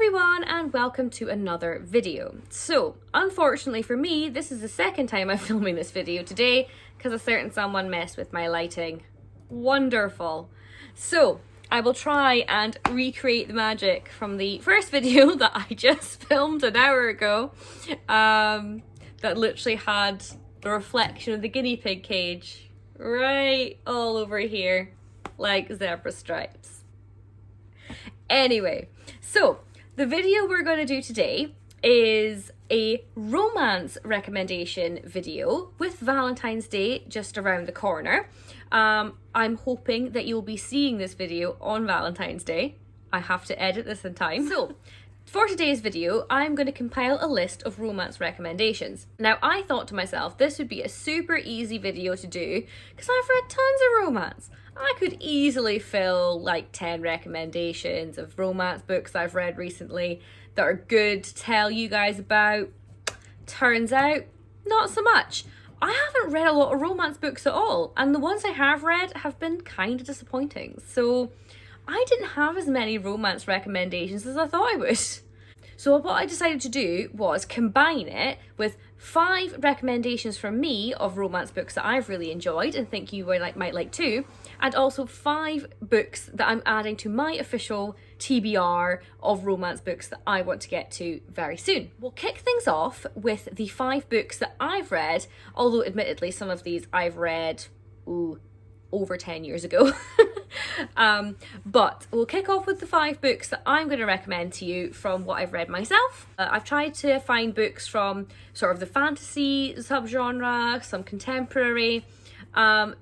everyone and welcome to another video. So, unfortunately for me, this is the second time I'm filming this video today because a certain someone messed with my lighting. Wonderful. So, I will try and recreate the magic from the first video that I just filmed an hour ago that literally had the reflection of the guinea pig cage right all over here like zebra stripes. Anyway, so the video we're going to do today is a romance recommendation video with Valentine's Day just around the corner. I'm hoping that you'll be seeing this video on Valentine's Day. I have to edit this in time. So, for today's video, I'm going to compile a list of romance recommendations. Now, I thought to myself, this would be a super easy video to do because I've read tons of romance. I could easily fill like 10 recommendations of romance books I've read recently that are good to tell you guys about. Turns out, not so much. I haven't read a lot of romance books at all, and the ones I have read have been kind of disappointing. So I didn't have as many romance recommendations as I thought I would. So what I decided to do was combine it with 5 recommendations from me of romance books that I've really enjoyed and think you might like too, and also 5 books that I'm adding to my official TBR of romance books that I want to get to very soon. We'll kick things off with the 5 books that I've read, although admittedly some of these I've read over 10 years ago. But we'll kick off with the 5 books that I'm going to recommend to you from what I've read myself. I've tried to find books from sort of the fantasy subgenre, some contemporary,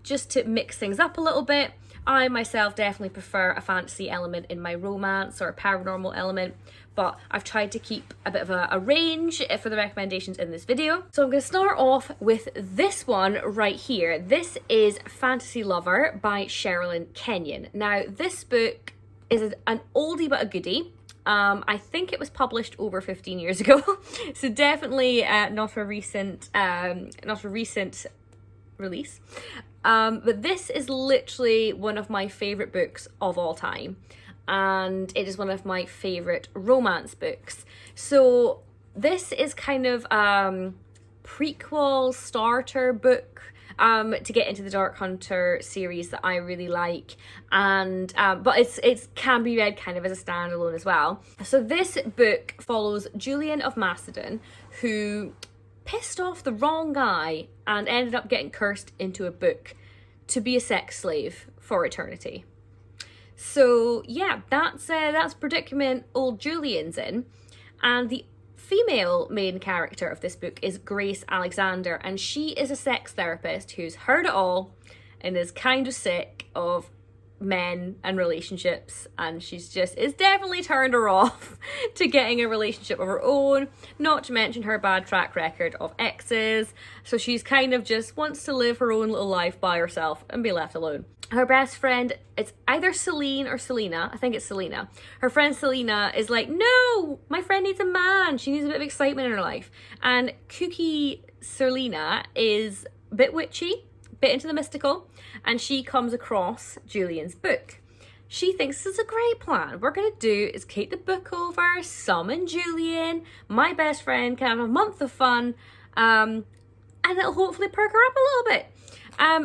just to mix things up a little bit. I myself definitely prefer a fantasy element in my romance or a paranormal element, but I've tried to keep a bit of a range for the recommendations in this video. So I'm going to start off with this one right here. This is Fantasy Lover by Sherilyn Kenyon. Now, this book is an oldie but a goodie. I think it was published over 15 years ago, so definitely not a recent release. But this is literally one of my favourite books of all time, and it is one of my favourite romance books. So this is kind of prequel starter book to get into the Dark Hunter series that I really like, and but it can be read kind of as a standalone as well. So this book follows Julian of Macedon, who pissed off the wrong guy and ended up getting cursed into a book to be a sex slave for eternity. So yeah, that's predicament old Julian's in. And the female main character of this book is Grace Alexander, and she is a sex therapist who's heard it all and is kind of sick of men and relationships, and is definitely turned her off to getting a relationship of her own, not to mention her bad track record of exes. So she's kind of just wants to live her own little life by herself and be left alone. Her best friend, it's either Celine or Selena, I think it's Selena. Her friend Selena is like, no, my friend needs a man, she needs a bit of excitement in her life. And kooky Selena is a bit witchy, bit into the mystical, and she comes across Julian's book. She thinks this is a great plan. What we're going to do is take the book over, summon Julian, my best friend, can have a month of fun, and it'll hopefully perk her up a little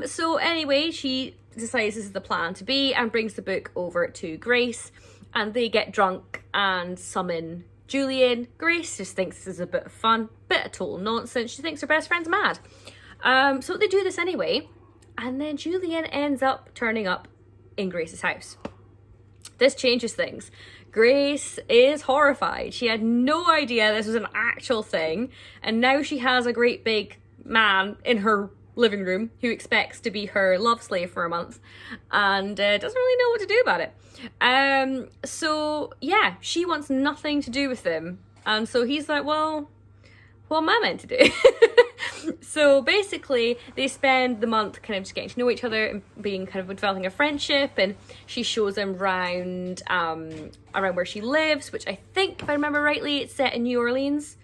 bit. So anyway, she decides this is the plan to be and brings the book over to Grace, and they get drunk and summon Julian. Grace just thinks this is a bit of fun, bit of total nonsense. She thinks her best friend's mad. So they do this anyway, and then Julian ends up turning up in Grace's house. This changes things. Grace is horrified. She had no idea this was an actual thing, and now she has a great big man in her living room who expects to be her love slave for a month and doesn't really know what to do about it. So yeah, she wants nothing to do with them, and so he's like, well, what am I meant to do? So basically they spend the month kind of just getting to know each other and being kind of developing a friendship, and she shows him around where she lives, which I think, if I remember rightly, it's set in New Orleans.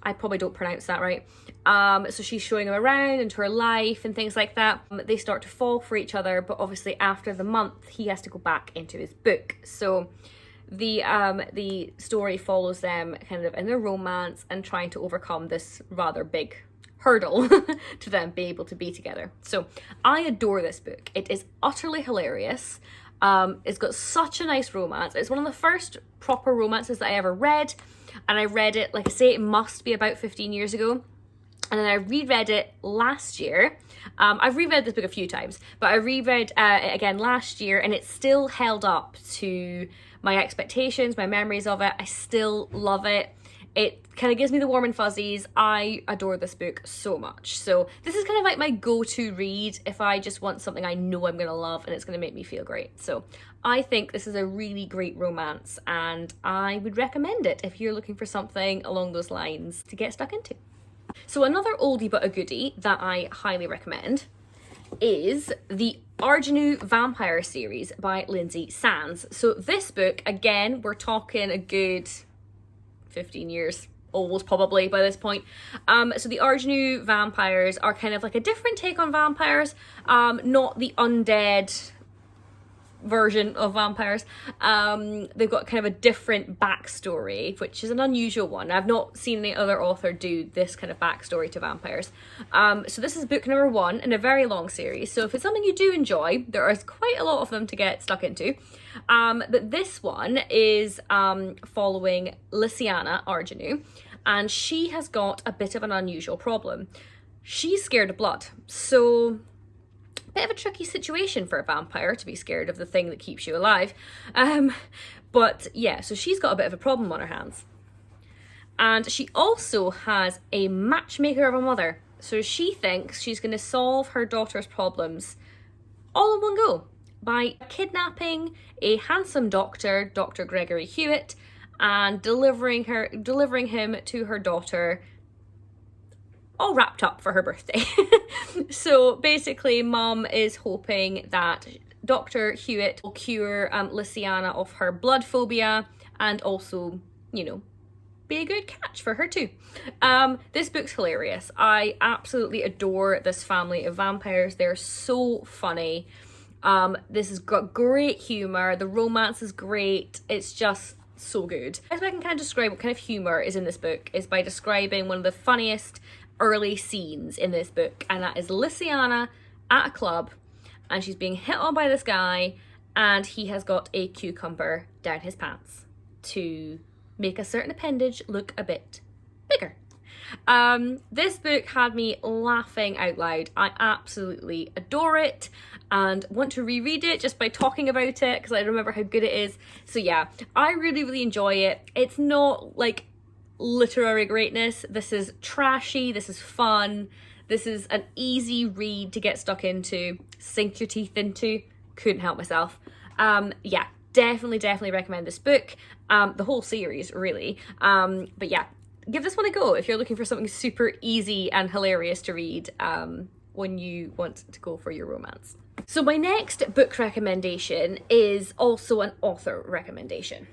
I probably don't pronounce that right. So she's showing him around into her life and things like that. They start to fall for each other, but obviously after the month he has to go back into his book. So the story follows them kind of in their romance and trying to overcome this rather big hurdle to them being able to be together. So I adore this book. It is utterly hilarious. It's got such a nice romance. It's one of the first proper romances that I ever read, and I read it, like I say, it must be about 15 years ago. And then I reread it last year. I've reread this book a few times, but I reread it again last year, and it still held up to my expectations, my memories of it. I still love it. It kind of gives me the warm and fuzzies. I adore this book so much. So this is kind of like my go-to read if I just want something I know I'm going to love and it's going to make me feel great. So I think this is a really great romance, and I would recommend it if you're looking for something along those lines to get stuck into. So another oldie but a goodie that I highly recommend is the Arjunu Vampire series by Lindsay Sands. So this book, again, we're talking a good 15 years, almost probably by this point. So the Arjunu vampires are kind of like a different take on vampires, not the undead version of vampires. They've got kind of a different backstory, which is an unusual one. I've not seen any other author do this kind of backstory to vampires. So this is book number 1 in a very long series. So if it's something you do enjoy, there is quite a lot of them to get stuck into. But this one is following Lysiana Arjunu, and she has got a bit of an unusual problem. She's scared of blood, so bit of a tricky situation for a vampire to be scared of the thing that keeps you alive. But yeah, so she's got a bit of a problem on her hands. And she also has a matchmaker of a mother. So she thinks she's going to solve her daughter's problems all in one go by kidnapping a handsome doctor, Dr. Gregory Hewitt, and delivering him to her daughter all wrapped up for her birthday. So basically, Mum is hoping that Dr. Hewitt will cure Lysiana of her blood phobia and also, you know, be a good catch for her too. This book's hilarious. I absolutely adore this family of vampires. They're so funny. This has got great humour. The romance is great. It's just so good. As I can kind of describe what kind of humour is in this book is by describing one of the funniest early scenes in this book, and that is Lysiana at a club, and she's being hit on by this guy, and he has got a cucumber down his pants to make a certain appendage look a bit bigger. This book had me laughing out loud. I absolutely adore it and want to reread it just by talking about it because I remember how good it is. So yeah, I really enjoy it. It's not like literary greatness. This is trashy, this is fun, this is an easy read to get stuck into, sink your teeth into. Couldn't help myself. Yeah, definitely recommend this book, the whole series really. But yeah, give this one a go if you're looking for something super easy and hilarious to read when you want to go for your romance. So my next book recommendation is also an author recommendation.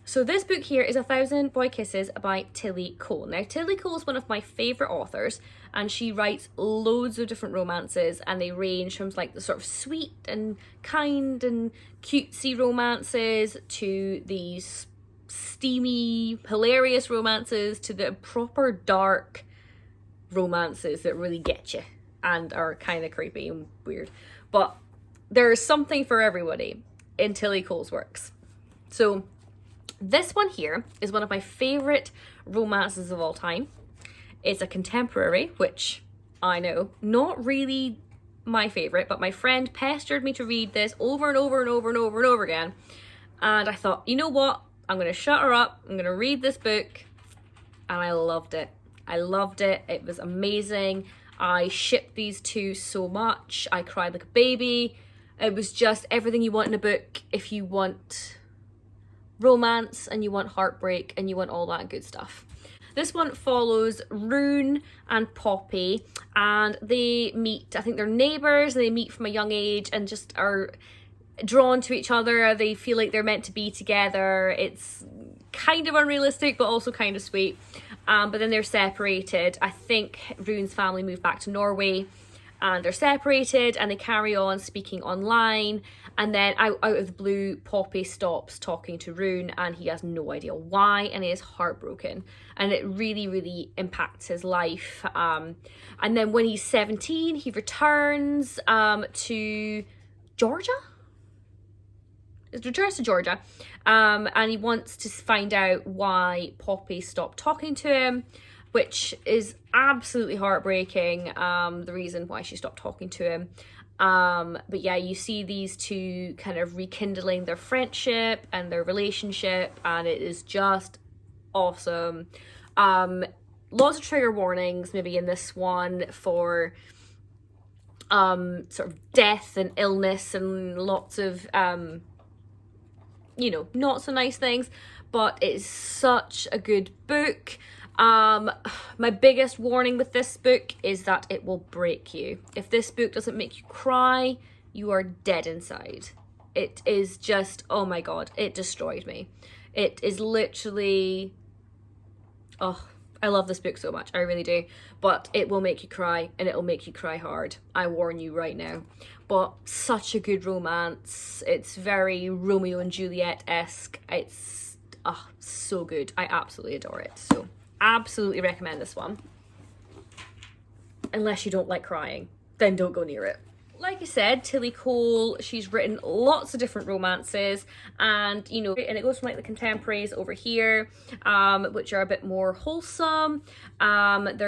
So this book here is 1,000 Boy Kisses by Tilly Cole. Now, Tilly Cole is one of my favourite authors, and she writes loads of different romances, and they range from like the sort of sweet and kind and cutesy romances to these steamy, hilarious romances to the proper dark romances that really get you and are kind of creepy and weird. But there's something for everybody in Tilly Cole's works. So this one here is one of my favourite romances of all time. It's a contemporary, which I know, not really my favourite, but my friend pestered me to read this over and over again. And I thought, you know what? I'm going to shut her up. I'm going to read this book. And I loved it. I loved it. It was amazing. I shipped these two so much. I cried like a baby. It was just everything you want in a book if you want romance and you want heartbreak and you want all that good stuff. This one follows Roon and Poppy, and they meet, I think they're neighbours, and they meet from a young age and just are drawn to each other. They feel like they're meant to be together. It's kind of unrealistic but also kind of sweet. But then they're separated. I think Roon's family moved back to Norway, and they're separated and they carry on speaking online, and then out of the blue Poppy stops talking to Roon and he has no idea why, and he is heartbroken, and it really, really impacts his life. And then when he's 17 he returns to Georgia. It returns to Georgia, and he wants to find out why Poppy stopped talking to him, which is absolutely heartbreaking, the reason why she stopped talking to him. But yeah, you see these two kind of rekindling their friendship and their relationship, and it is just awesome. Lots of trigger warnings maybe in this one for sort of death and illness and lots of you know, not so nice things, but it is such a good book. My biggest warning with this book is that it will break you. If this book doesn't make you cry, you are dead inside. It is just, oh my god, it destroyed me. It is literally, oh, I love this book so much, I really do. But it will make you cry, and it will make you cry hard. I warn you right now. But such a good romance. It's very Romeo and Juliet-esque. It's so good. I absolutely adore it. So absolutely recommend this one. Unless you don't like crying, then don't go near it. Like I said, Tilly Cole, she's written lots of different romances, and you know, and it goes from like the contemporaries over here, which are a bit more wholesome.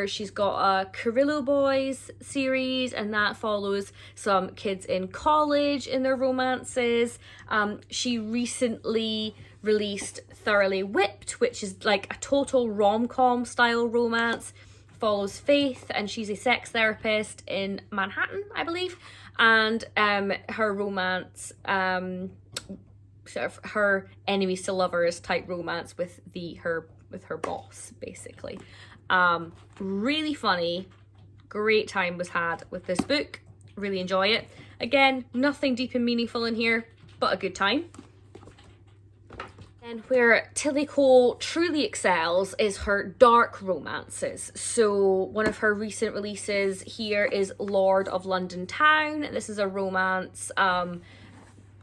She's got a Carrillo Boys series, and that follows some kids in college in their romances. She recently released Thoroughly Whipped, which is like a total rom-com style romance. Follows Faith, and she's a sex therapist in Manhattan, I believe, and her romance, sort of her enemies to lovers type romance with her boss, basically. Really funny, great time was had with this book. Really enjoy it. Again, nothing deep and meaningful in here, but a good time. And where Tilly Cole truly excels is her dark romances. So one of her recent releases here is Lord of London Town. This is a romance kind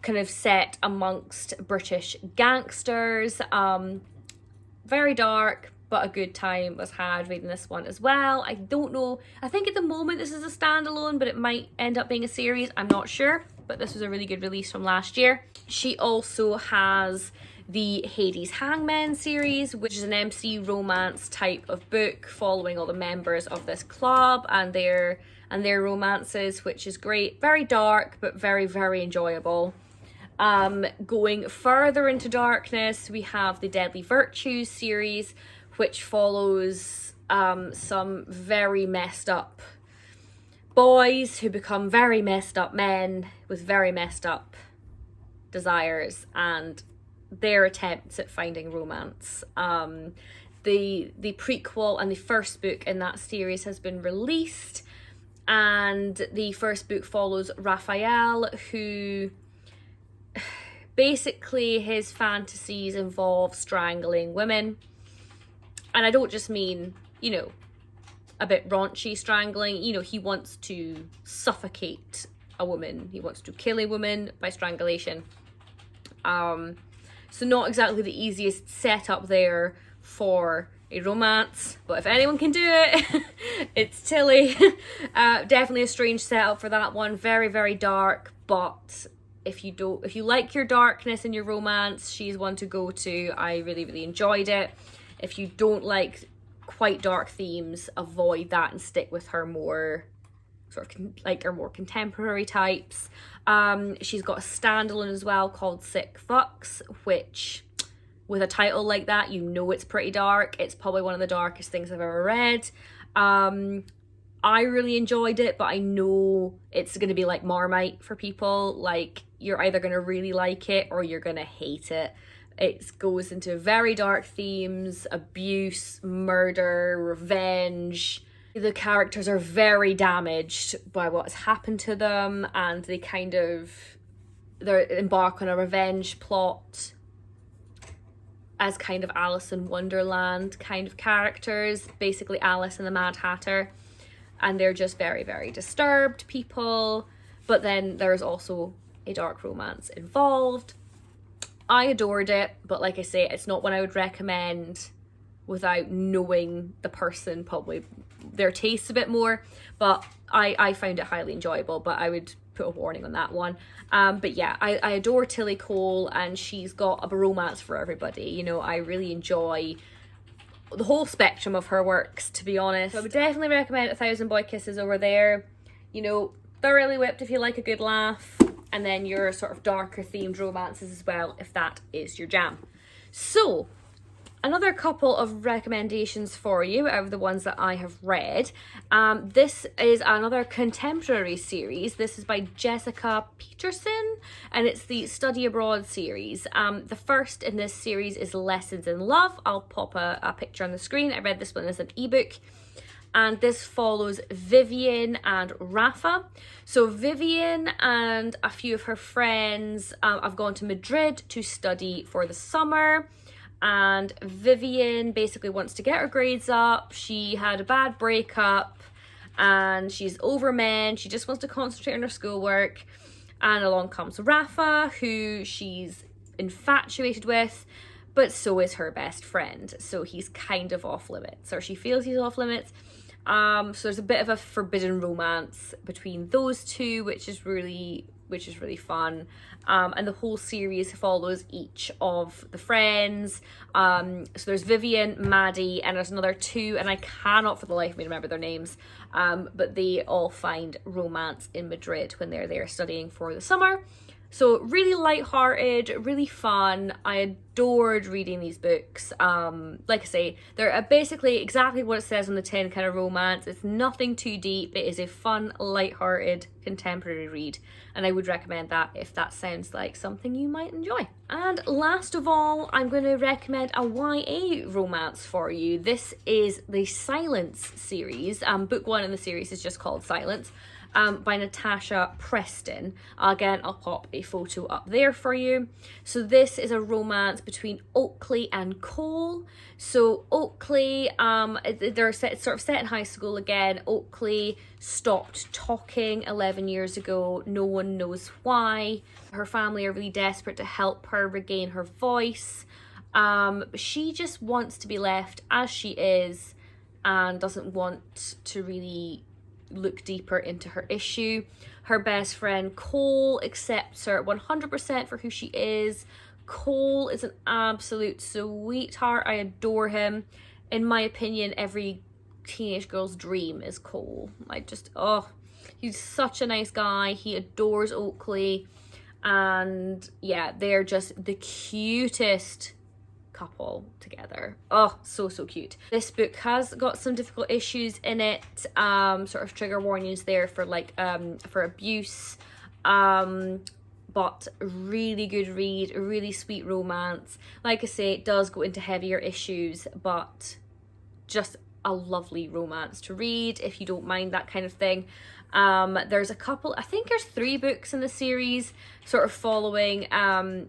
of set amongst British gangsters. Very dark, but a good time was had reading this one as well. I don't know, I think at the moment this is a standalone, but it might end up being a series, I'm not sure. But this was a really good release from last year. She also has the Hades Hangman series, which is an MC romance type of book following all the members of this club and their romances, which is great. Very dark, but very, very enjoyable. Going further into darkness, we have the Deadly Virtues series, which follows some very messed up boys who become very messed up men with very messed up desires and their attempts at finding romance. The prequel and the first book in that series has been released, and the first book follows Raphael, who basically his fantasies involve strangling women. And I don't just mean, you know, a bit raunchy strangling, you know, he wants to suffocate a woman. He wants to kill a woman by strangulation. So not exactly the easiest setup there for a romance, but if anyone can do it, it's Tilly. Definitely a strange setup for that one. Very, very dark, but if you like your darkness in your romance, she's one to go to. I really, really enjoyed it. If you don't like quite dark themes, avoid that and stick with her more sort of like her more contemporary types. She's got a standalone as well called Sick Fucks, which with a title like that, you know it's pretty dark. It's probably one of the darkest things I've ever read. I really enjoyed it, but I know it's going to be like Marmite for people. Like, you're either going to really like it or you're going to hate it. It goes into very dark themes, abuse, murder, revenge. The characters are very damaged by what's happened to them, and they embark on a revenge plot as kind of Alice in Wonderland kind of characters, basically Alice and the Mad Hatter. and they're just very, very disturbed people. But then there's also a dark romance involved. I adored it, but like I say, it's not one I would recommend without knowing the person, probably their tastes a bit more. But I found it highly enjoyable, but I would put a warning on that one. But yeah, I adore Tilly Cole, and she's got a romance for everybody. You know, I really enjoy the whole spectrum of her works, to be honest. So I would definitely recommend 1,000 Boy Kisses over there. You know, Thoroughly Whipped if you like a good laugh, and then your sort of darker themed romances as well, if that is your jam. So another couple of recommendations for you out of the ones that I have read. This is another contemporary series. This is by Jessica Peterson, and it's the Study Abroad series. The first in this series is Lessons in Love. I'll pop a picture on the screen. I read this one as an ebook. And this follows Vivian and Rafa. So Vivian and a few of her friends have gone to Madrid to study for the summer. And Vivian basically wants to get her grades up. She had a bad breakup and she's over men. She just wants to concentrate on her schoolwork. And along comes Rafa, who she's infatuated with, but so is her best friend. So he's kind of off limits, or she feels he's off limits. So there's a bit of a forbidden romance between those two, which is really fun. And the whole series follows each of the friends. So there's Vivian, Maddie, and there's another two, and I cannot for the life of me remember their names. But they all find romance in Madrid when they're there studying for the summer. So really lighthearted, really fun. I adored reading these books. Like I say, they're basically exactly what it says on the tin, kind of romance. It's nothing too deep. It is a fun, lighthearted, contemporary read. And I would recommend that if that sounds like something you might enjoy. And last of all, I'm going to recommend a YA romance for you. This is the Silence series. Book one in the series is just called Silence. By Natasha Preston. Again, I'll pop a photo up there for you. So this is a romance between Oakley and Cole. So Oakley, they're sort of set in high school again. Oakley stopped talking 11 years ago. No one knows why. Her family are really desperate to help her regain her voice. She just wants to be left as she is and doesn't want to really look deeper into her issue. Her best friend Cole accepts her 100% for who she is. Cole is an absolute sweetheart. I adore him. In my opinion, every teenage girl's dream is Cole. He's such a nice guy. He adores Oakley, and yeah, they're just the cutest couple together. Oh, so cute. This book has got some difficult issues in it, sort of trigger warnings there for for abuse, but really good read, really sweet romance. Like I say, it does go into heavier issues, but just a lovely romance to read if you don't mind that kind of thing. There's a couple, I think there's 3 books in the series, sort of following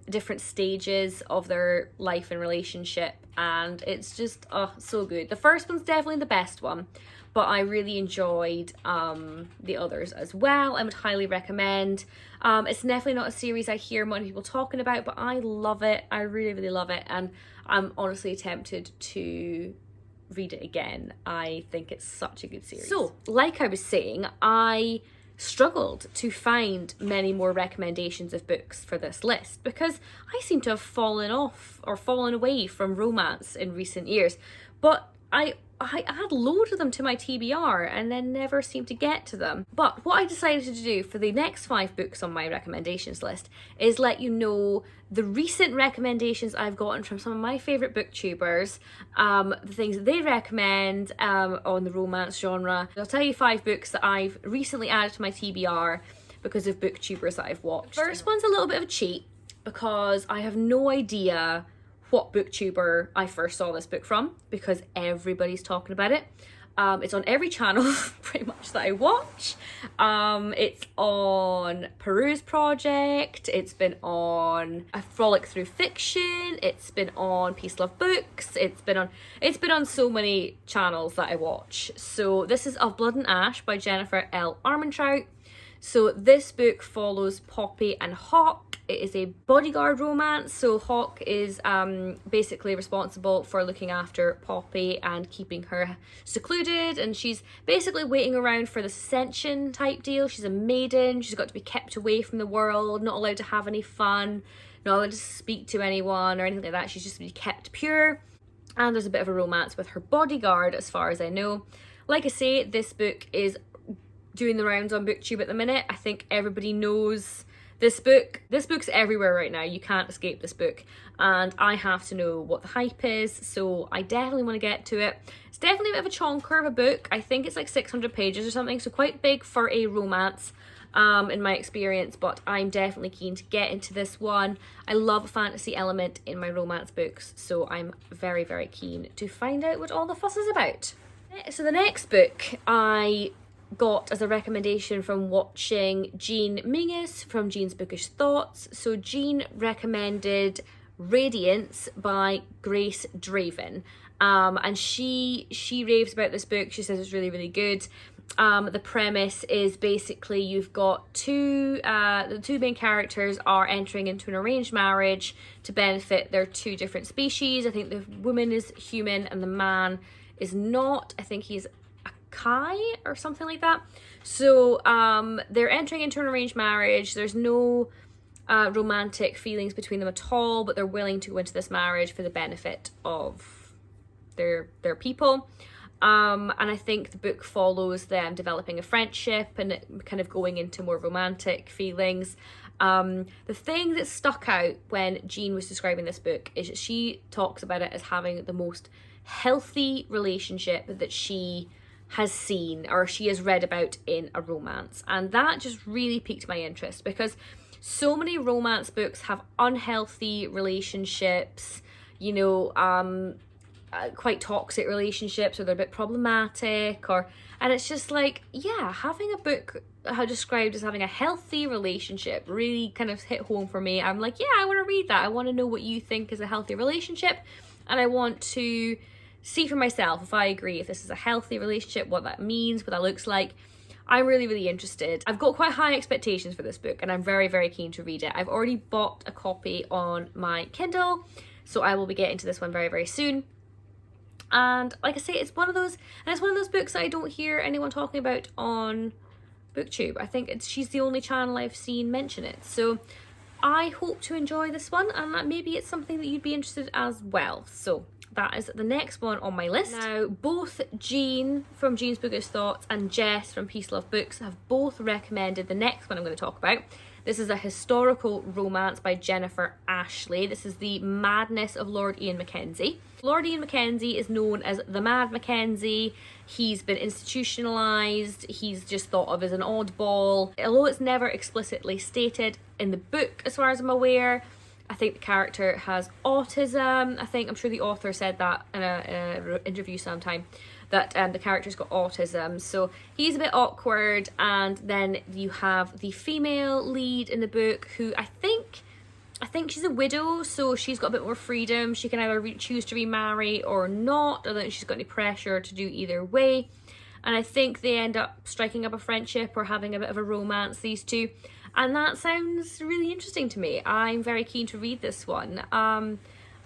different stages of their life and relationship, and it's just so good. The first one's definitely the best one, but I really enjoyed the others as well. I would highly recommend. It's definitely not a series I hear many people talking about, but I love it. I really love it, and I'm honestly tempted to read it again. I think it's such a good series. So, like I was saying, I struggled to find many more recommendations of books for this list because I seem to have fallen away from romance in recent years. But I add loads of them to my TBR and then never seem to get to them. But what I decided to do for the next 5 books on my recommendations list is let you know the recent recommendations I've gotten from some of my favourite booktubers, the things that they recommend on the romance genre. I'll tell you 5 books that I've recently added to my TBR because of booktubers that I've watched. The first one's a little bit of a cheat because I have no idea what booktuber I first saw this book from because everybody's talking about it. It's on every channel pretty much that I watch. It's on Peruse Project, it's been on A Frolic Through Fiction, it's been on Peace Love Books, it's been on so many channels that I watch. So this is Of Blood and Ash by Jennifer L. Armentrout. So this book follows Poppy and Hawk. It is a bodyguard romance. So Hawk is basically responsible for looking after Poppy and keeping her secluded, and she's basically waiting around for the ascension type deal. She's a maiden, she's got to be kept away from the world, not allowed to have any fun, not allowed to speak to anyone or anything like that. She's just to be kept pure. And there's a bit of a romance with her bodyguard as far as I know. Like I say, this book is doing the rounds on BookTube at the minute. I think everybody knows this book. This book's everywhere right now. You can't escape this book. And I have to know what the hype is, so I definitely want to get to it. It's definitely a bit of a chonker of a book. I think it's like 600 pages or something, so quite big for a romance in my experience, but I'm definitely keen to get into this one. I love a fantasy element in my romance books, so I'm very, very keen to find out what all the fuss is about. So the next book I got as a recommendation from watching Jean Mingus from Jean's Bookish Thoughts. So Jean recommended Radiance by Grace Draven, and she raves about this book. She says it's really, really good. The premise is basically you've got the two main characters are entering into an arranged marriage to benefit their two different species. I think the woman is human and the man is not. I think he's Kai or something like that. So they're entering into an arranged marriage. There's no romantic feelings between them at all, but they're willing to go into this marriage for the benefit of their people. And I think the book follows them developing a friendship and kind of going into more romantic feelings. The thing that stuck out when Jean was describing this book is that she talks about it as having the most healthy relationship that she has seen or she has read about in a romance. And that just really piqued my interest, because so many romance books have unhealthy relationships, you know, quite toxic relationships, or they're a bit problematic, and it's just like, yeah, having a book described as having a healthy relationship really kind of hit home for me. I'm like, yeah, I want to read that. I want to know what you think is a healthy relationship, and I want to see for myself if I agree, if this is a healthy relationship, what that means, what that looks like. I'm really, really interested. I've got quite high expectations for this book, and I'm very, very keen to read it. I've already bought a copy on my Kindle, so I will be getting to this one very, very soon. And like I say, it's one of those books that I don't hear anyone talking about on BookTube. I think she's the only channel I've seen mention it. So I hope to enjoy this one, and that maybe it's something that you'd be interested in as well. So that is the next one on my list. Now, both Jean from Jean's Bookish Thoughts and Jess from Peace Love Books have both recommended the next one I'm going to talk about. This is a historical romance by Jennifer Ashley. This is The Madness of Lord Ian Mackenzie. Lord Ian Mackenzie is known as the Mad Mackenzie. He's been institutionalized. He's just thought of as an oddball. Although it's never explicitly stated in the book, as far as I'm aware, I think the character has autism. I'm sure the author said that in an interview sometime, that the character's got autism. So he's a bit awkward. And then you have the female lead in the book, who I think she's a widow, so she's got a bit more freedom. She can either choose to remarry or not. I don't think she's got any pressure to do either way. And I think they end up striking up a friendship or having a bit of a romance, these two. And that sounds really interesting to me. I'm very keen to read this one.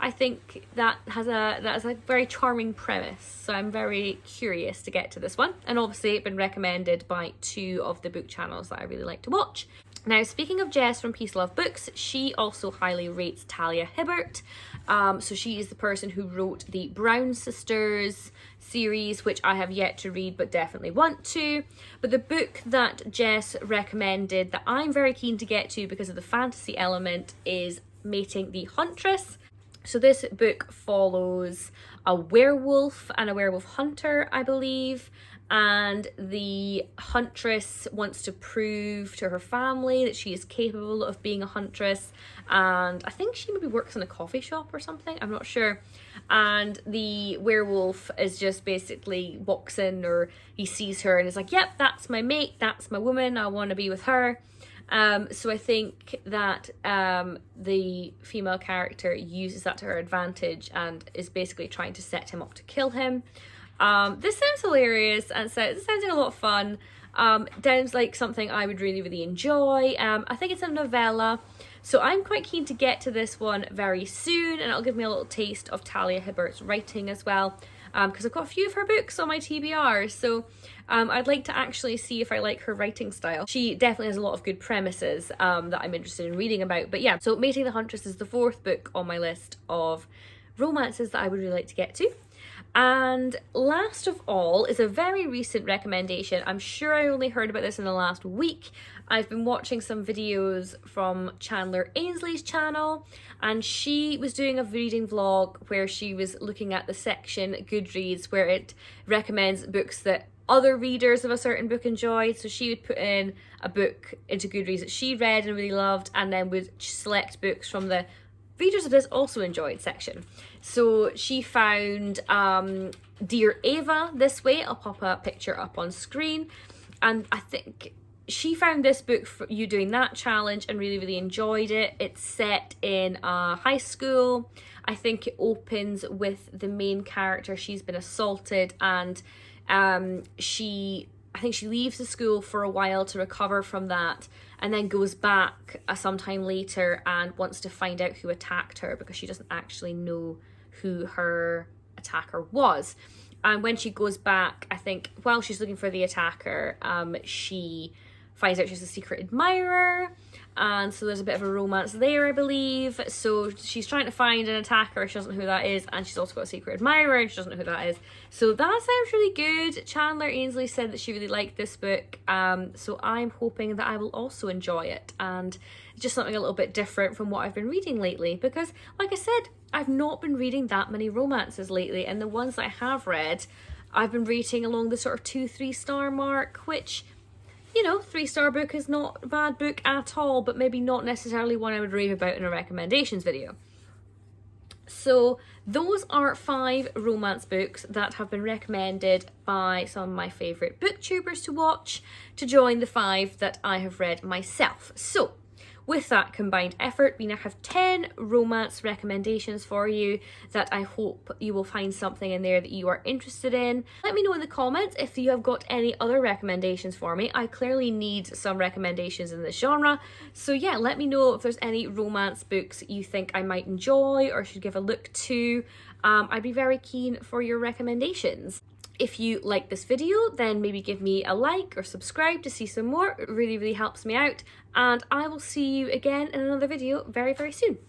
I think that has a very charming premise, so I'm very curious to get to this one. And obviously it's been recommended by two of the book channels that I really like to watch. Now, speaking of Jess from Peace Love Books, she also highly rates Talia Hibbert. So she is the person who wrote the Brown Sisters series, which I have yet to read but definitely want to. But the book that Jess recommended that I'm very keen to get to because of the fantasy element is Mating the Huntress. So this book follows a werewolf and a werewolf hunter, I believe. and the huntress wants to prove to her family that she is capable of being a huntress, and I think she maybe works in a coffee shop or something, I'm not sure. And the werewolf is just basically walks in, or he sees her and is like, yep, that's my mate, that's my woman, I want to be with her. So I think that the female character uses that to her advantage and is basically trying to set him up to kill him. This sounds hilarious, and so it sounds like a lot of fun. Sounds like something I would really, really enjoy. I think it's a novella, so I'm quite keen to get to this one very soon, and it'll give me a little taste of Talia Hibbert's writing as well, because I've got a few of her books on my TBR, so I'd like to actually see if I like her writing style. She definitely has a lot of good premises that I'm interested in reading about. But yeah, so Mating the Huntress is the 4th book on my list of romances that I would really like to get to. And last of all is a very recent recommendation. I'm sure I only heard about this in the last week. I've been watching some videos from Chandler Ainsley's channel, and she was doing a reading vlog where she was looking at the section Goodreads where it recommends books that other readers of a certain book enjoyed. So she would put in a book into Goodreads that she read and really loved, and then would select books from the readers of this also enjoyed section. So she found Dear Ava this way. I'll pop a picture up on screen, and I think she found this book for you doing that challenge and really, really enjoyed it. It's set in a high school. I think it opens with the main character. She's been assaulted, and I think she leaves the school for a while to recover from that, and then goes back sometime later and wants to find out who attacked her, because she doesn't actually know who her attacker was. And when she goes back, I think while she's looking for the attacker, she finds out she's a secret admirer, and so there's a bit of a romance there, I believe. So she's trying to find an attacker, she doesn't know who that is, and she's also got a secret admirer and she doesn't know who that is. So that sounds really good. Chandler Ainsley said that she really liked this book, so I'm hoping that I will also enjoy it, and it's just something a little bit different from what I've been reading lately, because like I said, I've not been reading that many romances lately, and the ones that I have read, I've been rating along the sort of 2-3 star mark, which, you know, 3-star book is not a bad book at all, but maybe not necessarily one I would rave about in a recommendations video. So those are 5 romance books that have been recommended by some of my favourite booktubers to watch, to join the 5 that I have read myself. So with that combined effort, we now have 10 romance recommendations for you that I hope you will find something in there that you are interested in. Let me know in the comments if you have got any other recommendations for me. I clearly need some recommendations in this genre. So yeah, let me know if there's any romance books you think I might enjoy or should give a look to. I'd be very keen for your recommendations. If you like this video, then maybe give me a like or subscribe to see some more. It really, really helps me out. And I will see you again in another video very, very soon.